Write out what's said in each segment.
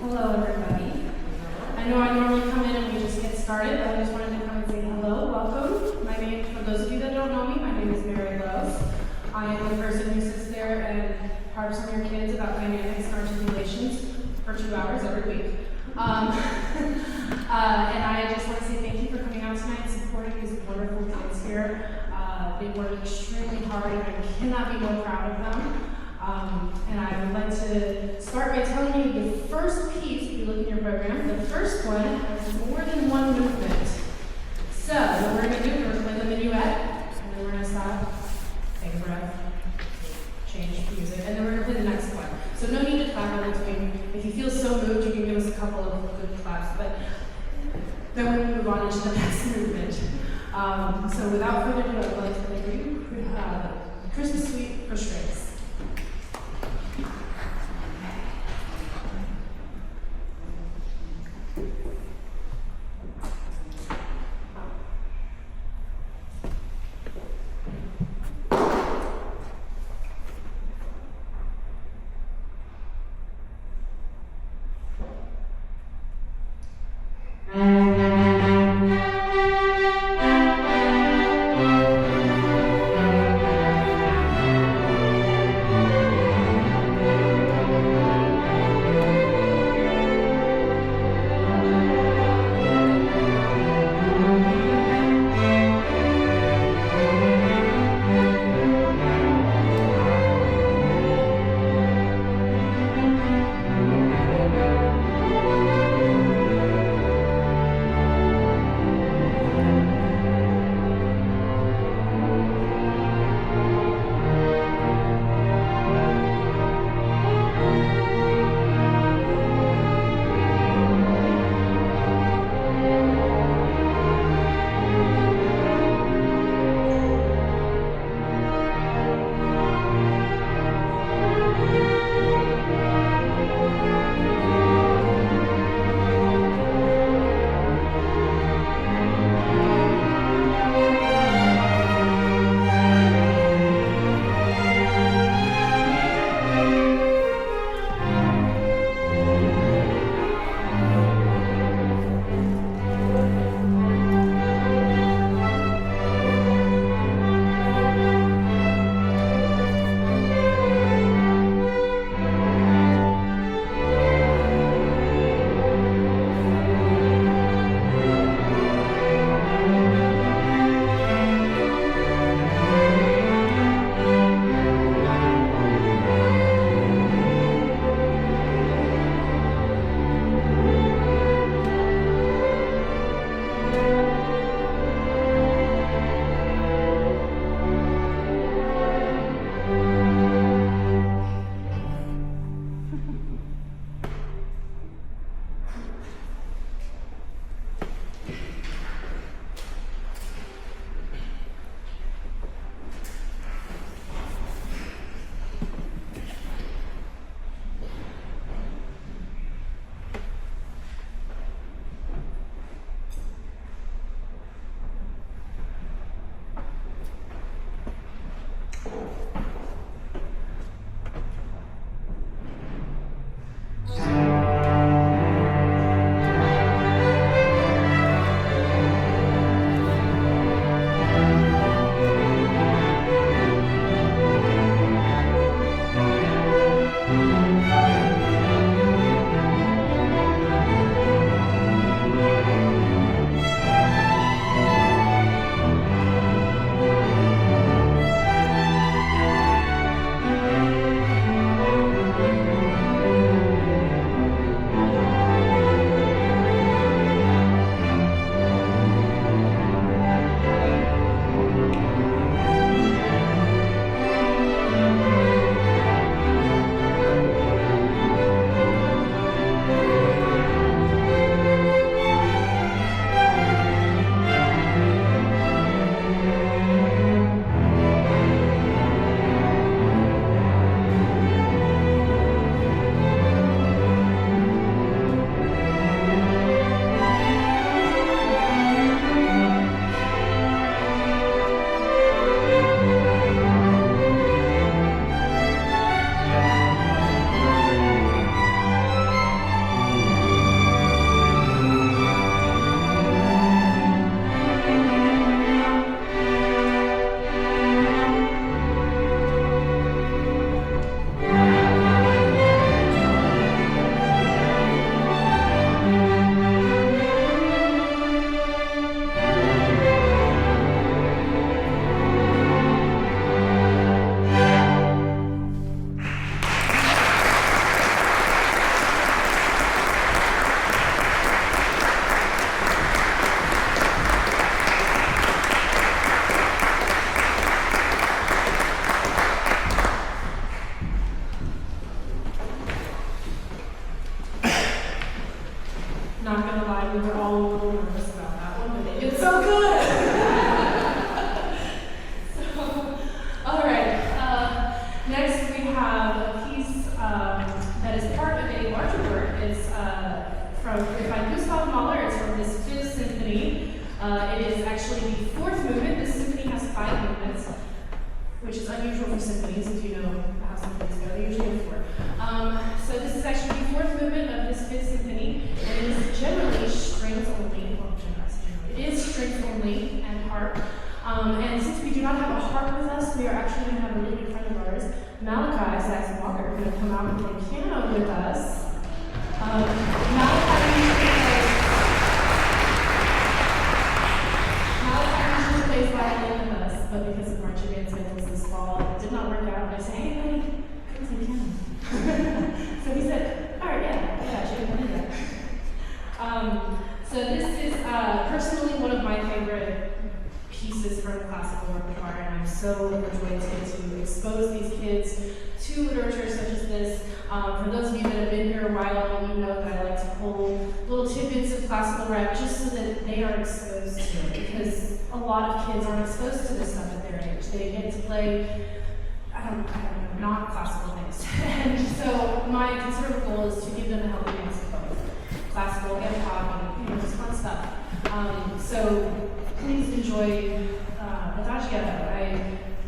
Hello, everybody. I know I normally come in and we just get started, but I just wanted to come and say hello, welcome. My name, for those of you that don't know me, my name is Mary Lowe. I am the person who sits there and harps on your kids about dynamics and articulations for 2 hours every week. And I just want to say thank you for coming out tonight and supporting these wonderful kids here. They work extremely hard and I cannot be more proud of them. And I would like to start by telling you the first piece, if you look in your program, the first one has more than one movement. So what we're going to do, we're going to play the minuet, and then we're going to stop, take a breath, change music, and then we're going to play the next one. So no need to clap in between. If you feel so moved, you can give us a couple of good claps, but then we're going to move on into the next movement. So without further ado, I'd like to play you Christmas Suite for strings. Not gonna lie, we were all a little nervous about that one, but they did so good! All right, next we have a piece that is part of a larger work. It's by Gustav Mahler. It's from his 5th symphony. It is actually the 4th movement. This symphony has 5 movements, which is unusual for symphonies, if you know how symphonies go. They usually have 4. So this is actually the 4th movement of his 5th symphony, and it is generally strings only. Well, it is strings only and harp. And since we do not have a harp with us, we are actually going to have a really good friend of ours, Malachi Saxon Walker, who's going to come out and play piano with us. Malachi usually plays violin with us, but because of marching band schedules this fall, it did not work out. And I said, hey, buddy, come play piano. So he said, all right, yeah, I should have done that. So this is personally one of my favorite pieces from classical repertoire, and I'm so overjoyed to get to expose these kids to literature such as this. For those of you that have been here a while, you know that I like to pull little tidbits of classical rap just so that they are exposed to it, because a lot of kids aren't exposed to this stuff at their age. They get to play, I don't know, not classical things. And so my considerable goal is to give them a healthy mix of both classical and pop and just fun stuff. So please enjoy Adagietto.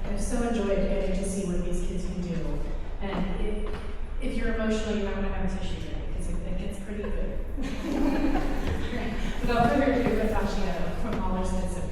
I've so enjoyed getting to see what these kids can do. And if you're emotional, you're not going to have a tissue ready, because it gets pretty good. Right. Without further ado, Adagietto from Mahler's 5th Symphony.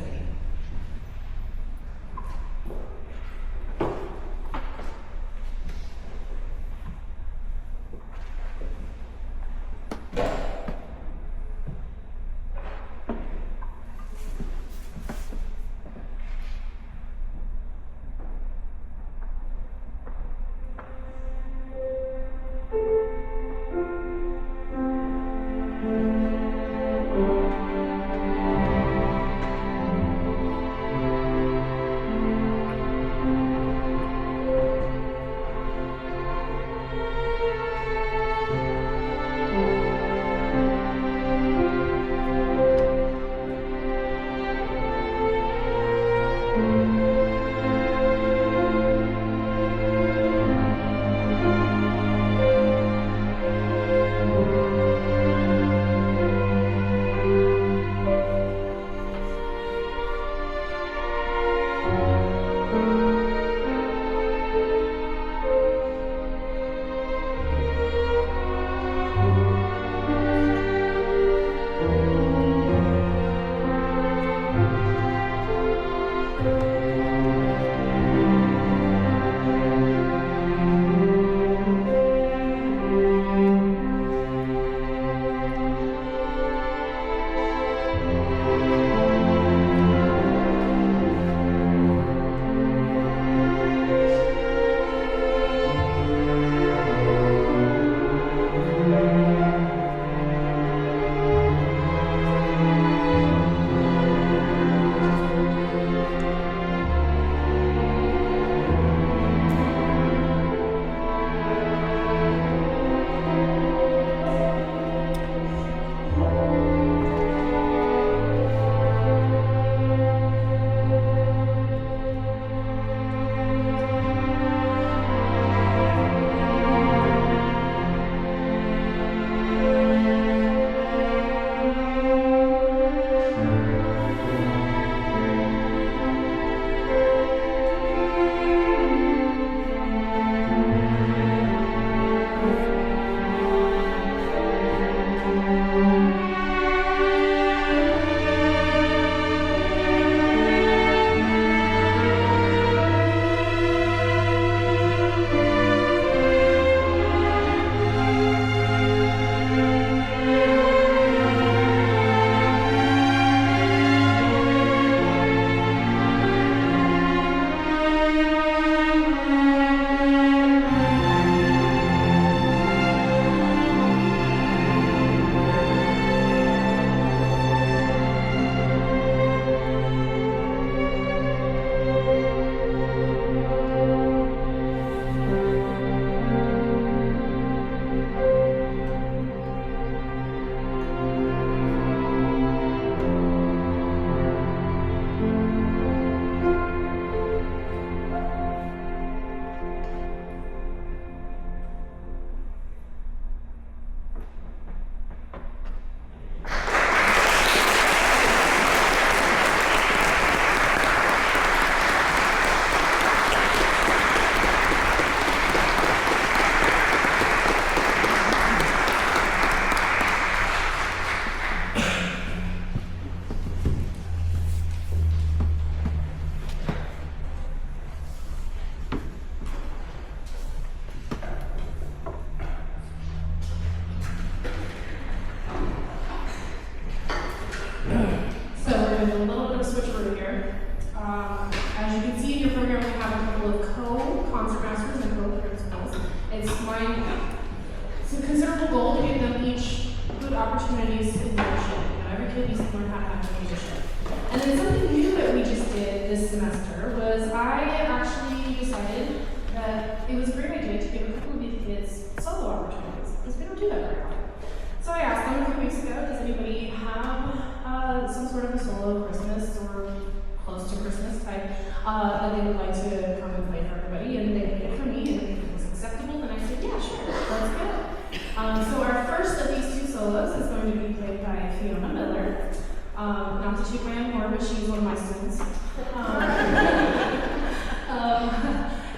little switcheroo here. As you can see in your program, we have a couple of co-concertmasters and co-principals. It's a considerable goal to give them each good opportunities in leadership. Every kid needs to learn how to have leadership. And then something new that we just did this semester was I actually decided that it was a great idea to give a couple of these kids solo opportunities, because we don't do that very often. So I asked them a few weeks ago, does anybody have some sort of a solo Christmas or close to Christmas type that they would like to come and play for everybody? And they played for me, and it was acceptable, and I said, yeah, sure, let's go. So our first of these two solos is going to be played by Fiona Miller. Not to toot my own horn, but she's one of my students.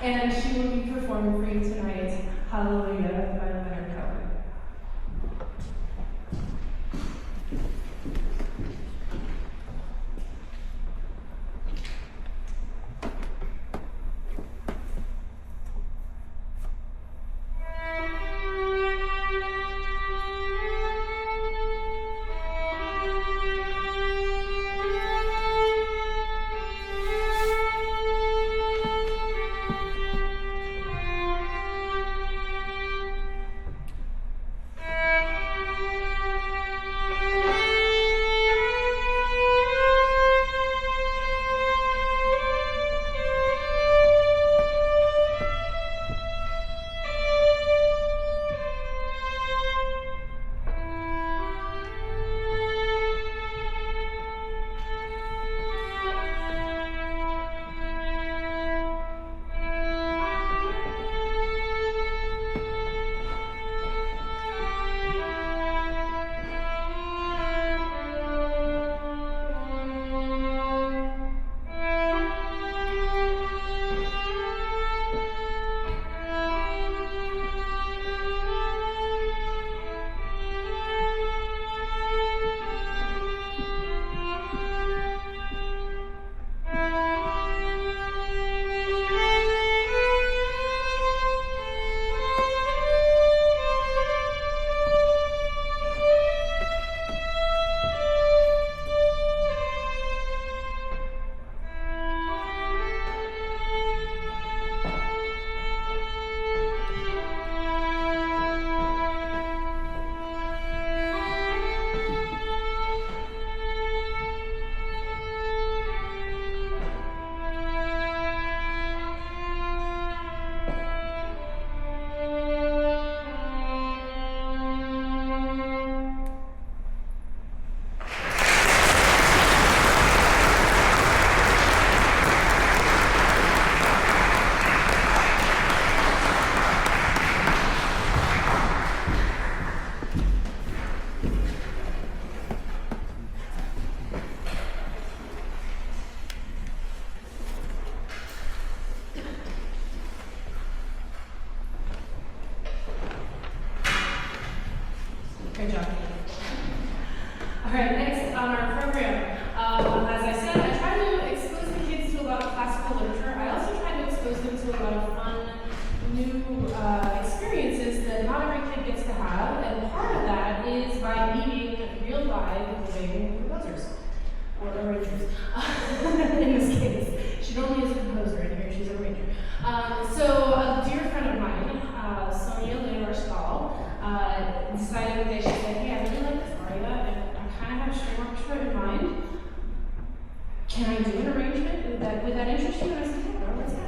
And she will be performing for you tonight, Hallelujah by Leonard Cohen. Great job. All right, next on our program, as I said, I try to expose the kids to a lot of classical literature. I also try to expose them to a lot of fun, new experiences that not every kid gets to have, and part of that is by meeting real live living composers, or arrangers, in this case. She only is a composer in here, she's a arranger. So a dear friend of mine, Sonia Leonard-Stahl, decided one day, she said, hey, I really like this aria, and I kind of have string orchestra in mind. Can I do an arrangement? Would that interest you? And I said, yeah, girl, let's go.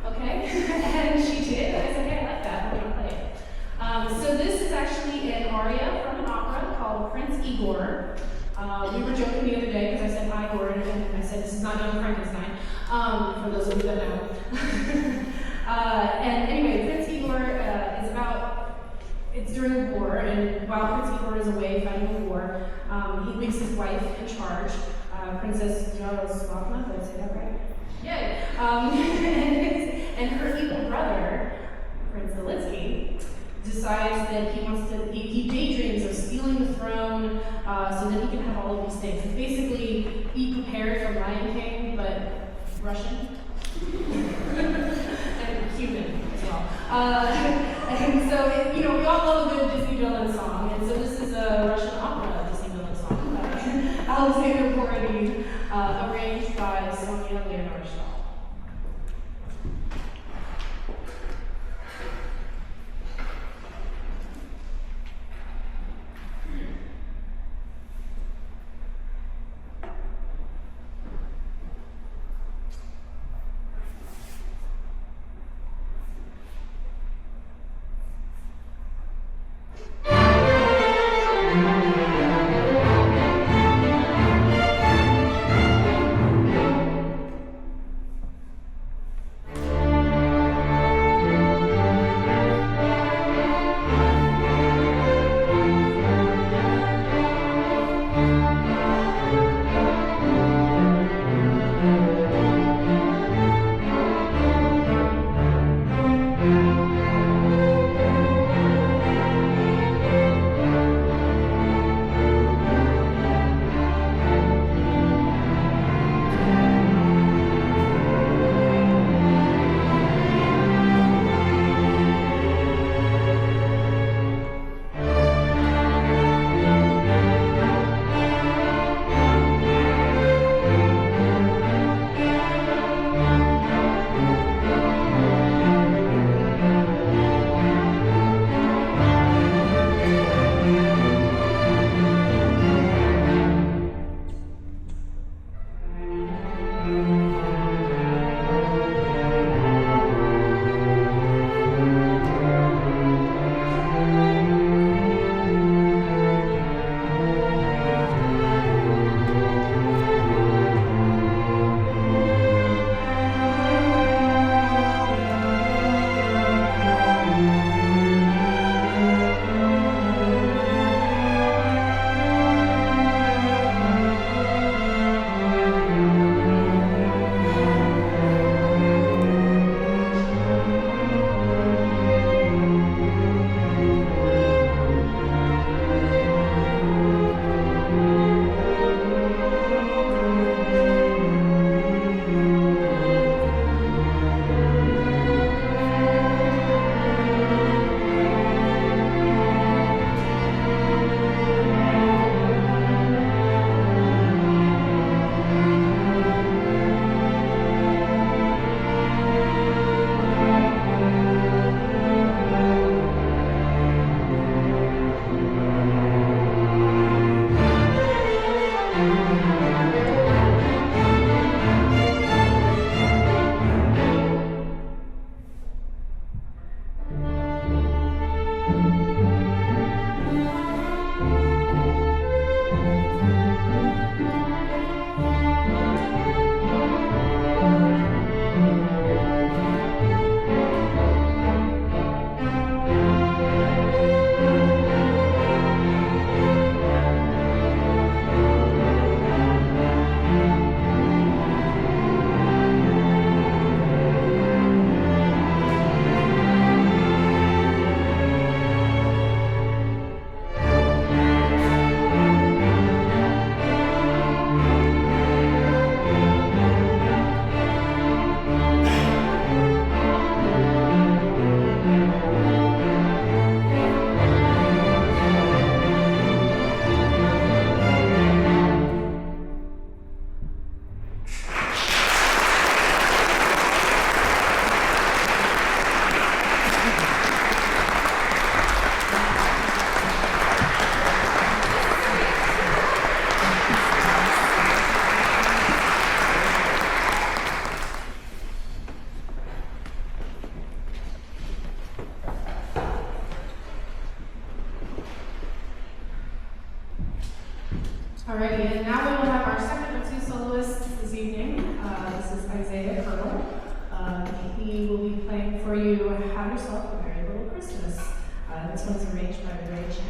Okay? And she did. I said, hey, I like that. I'm going to play it. So this is actually an aria from an opera called Prince Igor. We were joking the other day because I said Igor, and I said this is not Young Frankenstein, for those of you that know. And anyway, Prince Igor is about, it's during a war, and while Prince Igor is away fighting the war, he leaves his wife in charge, Princess Jaroslavna, did I say that right? Yay! And her evil brother, Prince Zelitsky, decides that he daydreams of stealing the throne so that he can have all of these things. It's basically be prepared for Lion King, but Russian. And Cuban as well. And so, we all love a good Disney villain song, and so this is a Russian opera Disney villain song. Alexander Borodin arranged Sonia Leonard Shaw. Alrighty, and now we will have our second of two soloists this evening. This is Isaiah Colonel. He will be playing for you Have Yourself a Merry Little Christmas. This one's arranged by Ray Chan.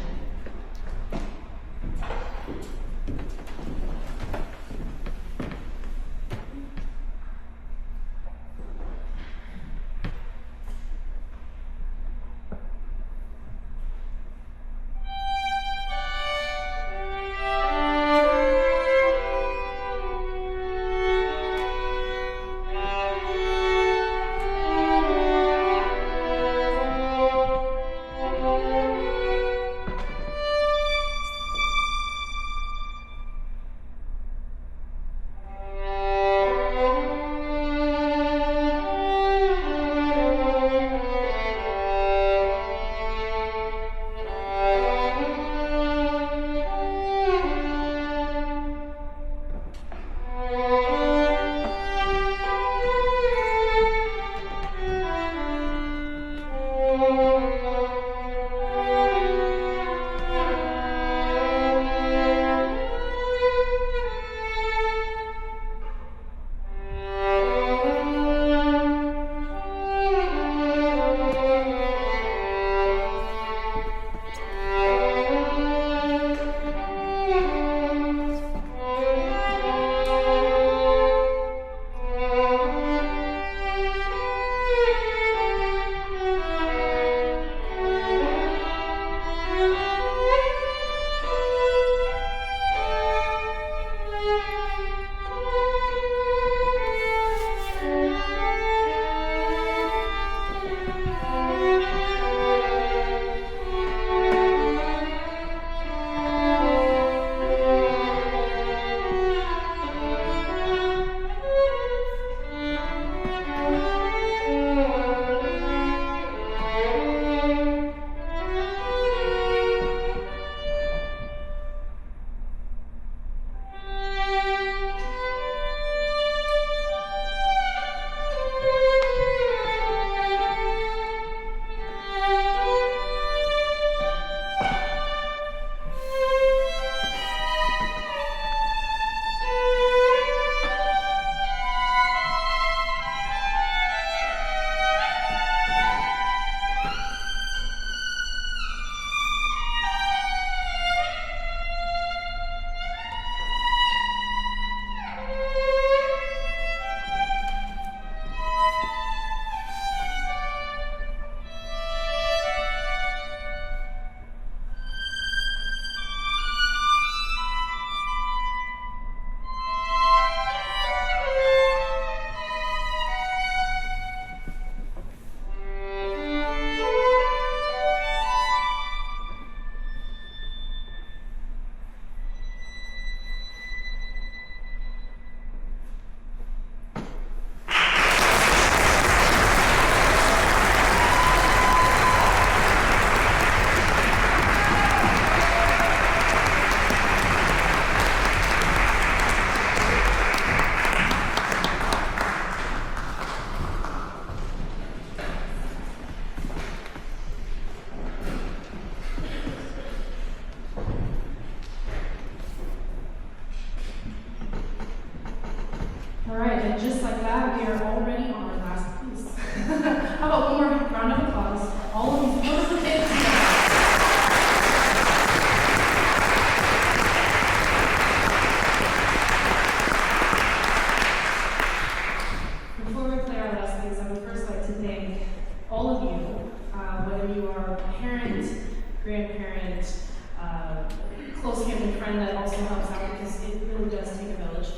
friend that also helps out because it really does take a village.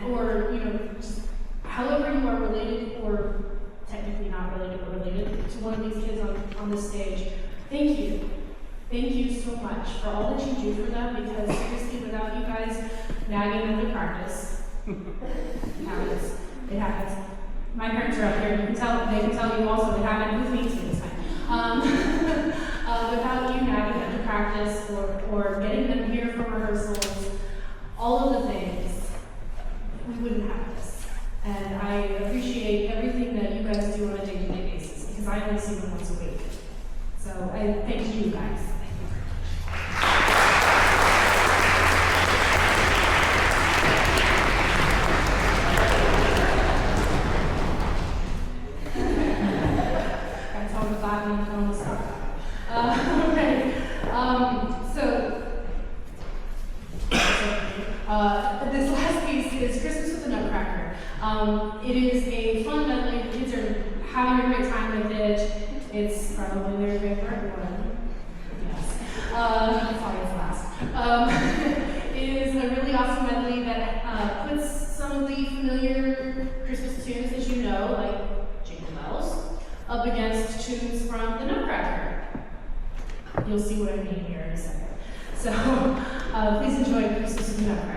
Or just however you are related or technically not related but related to one of these kids on this stage, thank you. Thank you so much for all that you do for them, because seriously, without you guys nagging them to practice, it happens. It happens. My parents are up here. They can tell you also it happened with me too this time. Without you nagging them to practice or getting them here for rehearsals, all of the things, we wouldn't have this. And I appreciate everything that you guys do on a day-to-day basis, because I only see them once a week. So I thank you guys. This last piece is Christmas with the Nutcracker. It is a fun medley. The kids are having a great time with it. It's probably their favorite one. Yes. Sorry, it's last. It is a really awesome medley that puts some of the familiar Christmas tunes that you know, like Jingle Bells, up against tunes from the Nutcracker. You'll see what I mean here in a second. So please enjoy Christmas with the Nutcracker.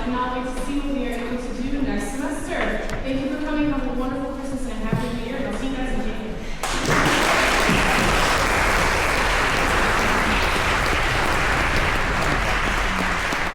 cannot wait to see what we